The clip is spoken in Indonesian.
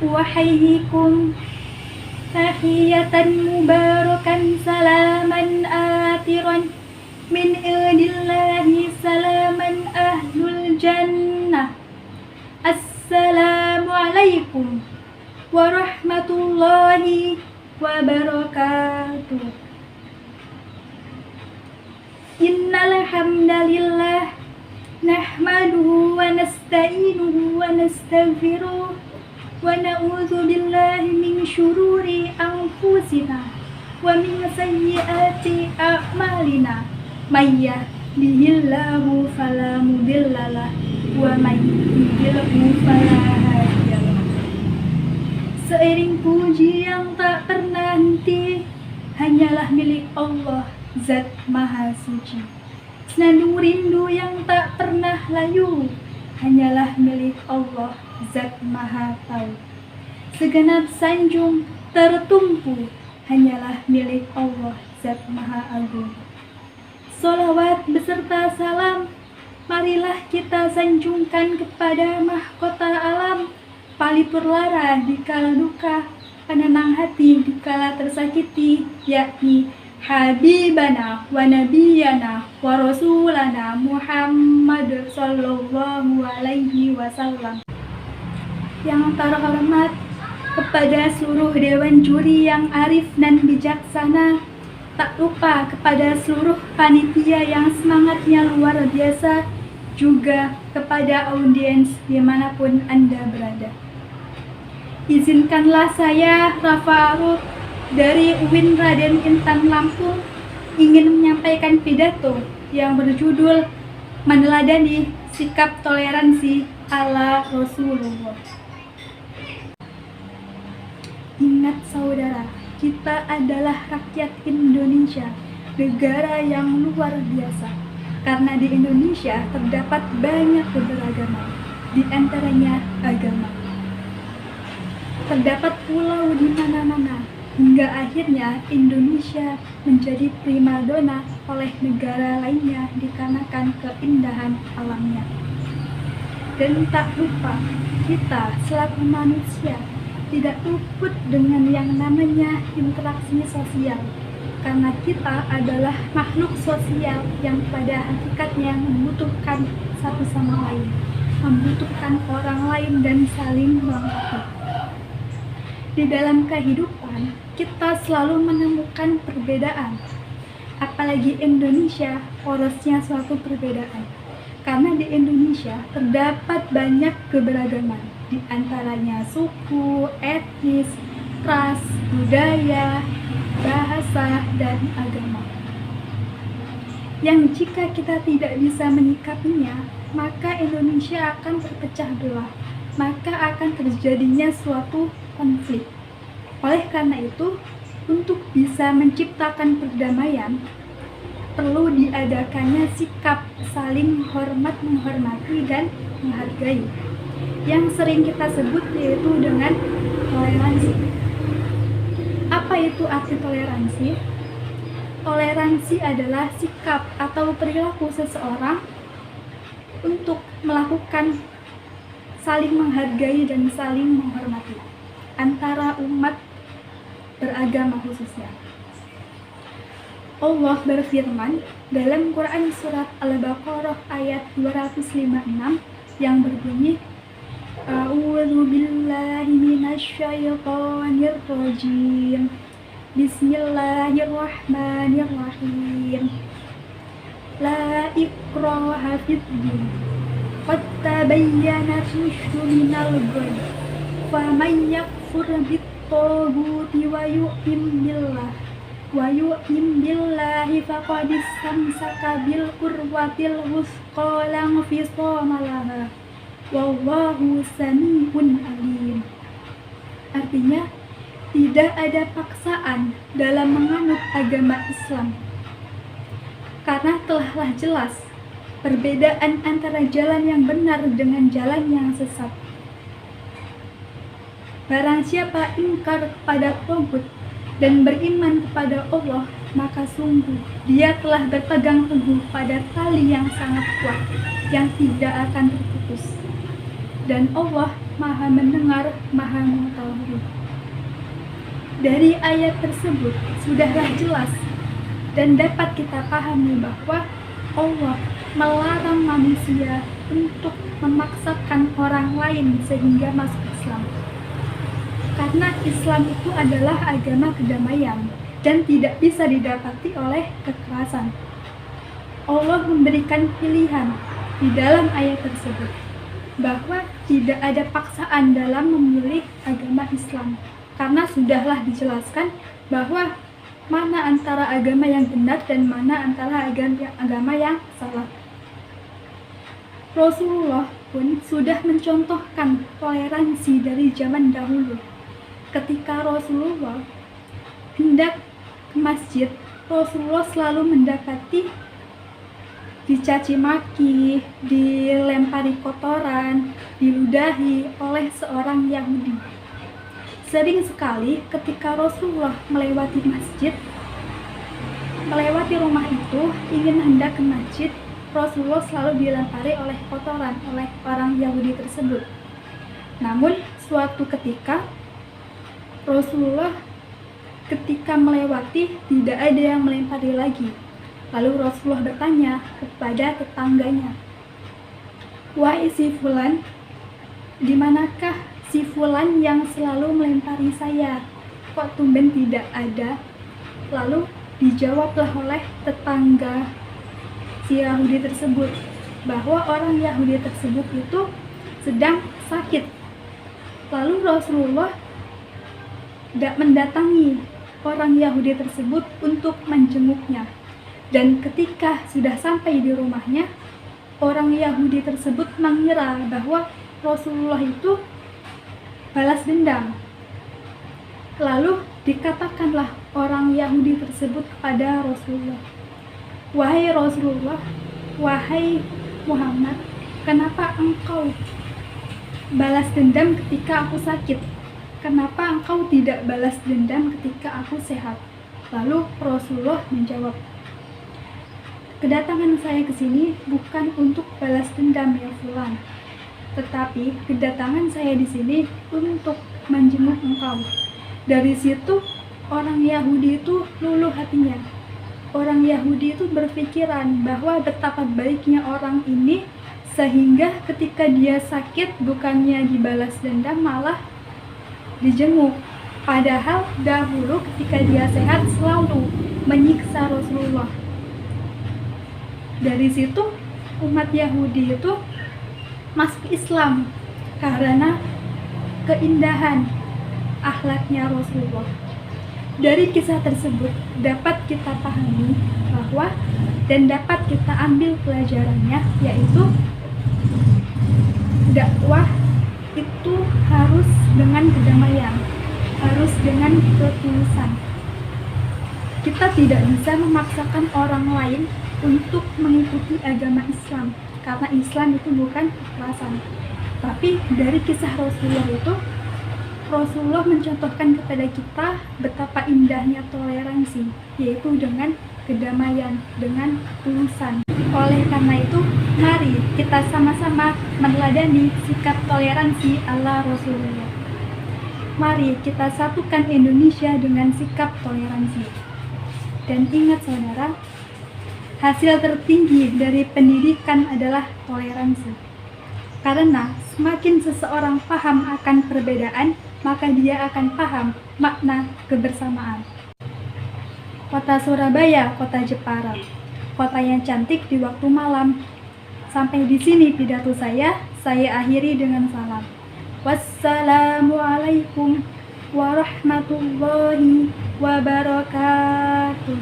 Wahayyikum tahiyatan mubarakan salaman atiran min indillahi salaman ahlul jannah. Assalamualaikum warahmatullahi wabarakatuh. Innal hamdalillah nahmaduhu wa nasta'inuhu wa nastaghfiruh wa na'udzu billahi min syururi anfusina wa min sayyiati a'malina. May yahdihillahu fala mudhillalah wa may yudhlilhu fala hadiyalah. Seiring puji yang tak pernah henti hanyalah milik Allah Zat Maha Suci. Senandung rindu yang tak pernah layu hanyalah milik Allah Zat Maha Tahu. Segenap sanjung tertumpu hanyalah milik Allah Zat Maha Agung. Sholawat beserta salam marilah kita sanjungkan kepada mahkota alam, palipur lara di kala duka, penenang hati di kala tersakiti, yakni Habibana wa Nabiyana wa Rasulana Muhammad sallallahu alaihi wasallam. Yang terhormat kepada seluruh dewan juri yang arif dan bijaksana, tak lupa kepada seluruh panitia yang semangatnya luar biasa, juga kepada audiens dimanapun Anda berada. Izinkanlah saya, Rafa Aruf, dari UIN Raden Intan Lampung, ingin menyampaikan pidato yang berjudul Meneladani Sikap Toleransi ala Rasulullah. Ingat saudara, kita adalah rakyat Indonesia, negara yang luar biasa. Karena di Indonesia terdapat banyak keberagaman, di antaranya agama. Terdapat pulau di mana-mana, hingga akhirnya Indonesia menjadi primadona oleh negara lainnya dikarenakan keindahan alamnya. Dan tak lupa, kita selaku manusia tidak luput dengan yang namanya interaksi sosial, karena kita adalah makhluk sosial yang pada hakikatnya membutuhkan satu sama lain, membutuhkan orang lain dan saling melengkapi. Di dalam kehidupan, kita selalu menemukan perbedaan, apalagi Indonesia porosnya suatu perbedaan, karena di Indonesia terdapat banyak keberagaman, di antaranya suku, etnis, ras, budaya, bahasa, dan agama. Yang jika kita tidak bisa menyikapinya, maka Indonesia akan terpecah belah, maka akan terjadinya suatu konflik. Oleh karena itu, untuk bisa menciptakan perdamaian, perlu diadakannya sikap saling hormat, menghormati, dan menghargai, yang sering kita sebut yaitu dengan toleransi. Apa itu arti toleransi? Toleransi adalah sikap atau perilaku seseorang untuk melakukan saling menghargai dan saling menghormati antara umat beragama khususnya. Allah berfirman dalam Quran surat Al-Baqarah ayat 256 yang berbunyi, A'udzu billahi minasyaitonir rajim. Bismillahirrahmanirrahim. La ikraha fid-din. Qad tabayyana rusydu minal ghayy. Faman yakfur bit-taghuti wa yu'min billahi faqad istamsaka bil urwatil wuthqa la infisama laha. Wallahu sami'un alim. Artinya, tidak ada paksaan dalam menganut agama Islam, karena telahlah jelas perbedaan antara jalan yang benar dengan jalan yang sesat. Barang siapa ingkar kepada tagut dan beriman kepada Allah, maka sungguh dia telah berpegang teguh pada tali yang sangat kuat yang tidak akan terputus. Dan Allah Maha mendengar, Maha mengetahui. Dari ayat tersebut sudahlah jelas dan dapat kita pahami bahwa Allah melarang manusia untuk memaksakan orang lain sehingga masuk Islam. Karena Islam itu adalah agama kedamaian dan tidak bisa didapati oleh kekerasan. Allah memberikan pilihan di dalam ayat tersebut bahwa tidak ada paksaan dalam memilih agama Islam, karena sudahlah dijelaskan bahwa mana antara agama yang benar dan mana antara agama yang salah. Rasulullah pun sudah mencontohkan toleransi dari zaman dahulu. Ketika Rasulullah hendak ke masjid, Rasulullah selalu mendapati dicaci maki, dilempari kotoran, diludahi oleh seorang Yahudi. Sering sekali ketika Rasulullah melewati masjid, melewati rumah itu, ingin hendak ke masjid, Rasulullah selalu dilempari oleh kotoran oleh orang Yahudi tersebut. Namun suatu ketika Rasulullah ketika melewati tidak ada yang melempari lagi. Lalu Rasulullah bertanya kepada tetangganya, "Wahai si fulan, di manakah si fulan yang selalu melempari saya? Kok tumben tidak ada?" Lalu dijawablah oleh tetangga si Yahudi tersebut bahwa orang Yahudi tersebut itu sedang sakit. Lalu Rasulullah tidak mendatangi orang Yahudi tersebut untuk menjenguknya. Dan ketika sudah sampai di rumahnya, orang Yahudi tersebut mengira bahwa Rasulullah itu balas dendam. Lalu dikatakanlah orang Yahudi tersebut kepada Rasulullah, "Wahai Rasulullah, wahai Muhammad, kenapa engkau balas dendam ketika aku sakit? Kenapa engkau tidak balas dendam ketika aku sehat?" Lalu Rasulullah menjawab, "Kedatangan saya ke sini bukan untuk balas dendam ya fulan, tetapi kedatangan saya di sini untuk menjenguk engkau." Dari situ orang Yahudi itu luluh hatinya. Orang Yahudi itu berpikiran bahwa betapa baiknya orang ini sehingga ketika dia sakit bukannya dibalas dendam malah dijenguk. Padahal dahulu ketika dia sehat selalu menyiksa Rasulullah. Dari situ umat Yahudi itu masuk Islam karena keindahan akhlaknya Rasulullah. Dari kisah tersebut dapat kita pahami bahwa dan dapat kita ambil pelajarannya, yaitu dakwah itu harus dengan kedamaian, harus dengan ketulusan. Kita tidak bisa memaksakan orang lain untuk mengikuti agama Islam, karena Islam itu bukan kekerasan. Tapi dari kisah Rasulullah itu, Rasulullah mencontohkan kepada kita betapa indahnya toleransi, yaitu dengan kedamaian, dengan ketulusan. Oleh karena itu, mari kita sama-sama meneladani sikap toleransi ala Rasulullah. Mari kita satukan Indonesia dengan sikap toleransi. Dan ingat saudara, hasil tertinggi dari pendidikan adalah toleransi. Karena semakin seseorang paham akan perbedaan, maka dia akan paham makna kebersamaan. Kota Surabaya, kota Jepara, kota yang cantik di waktu malam. Sampai di sini pidato saya akhiri dengan salam. Wassalamualaikum warahmatullahi wabarakatuh.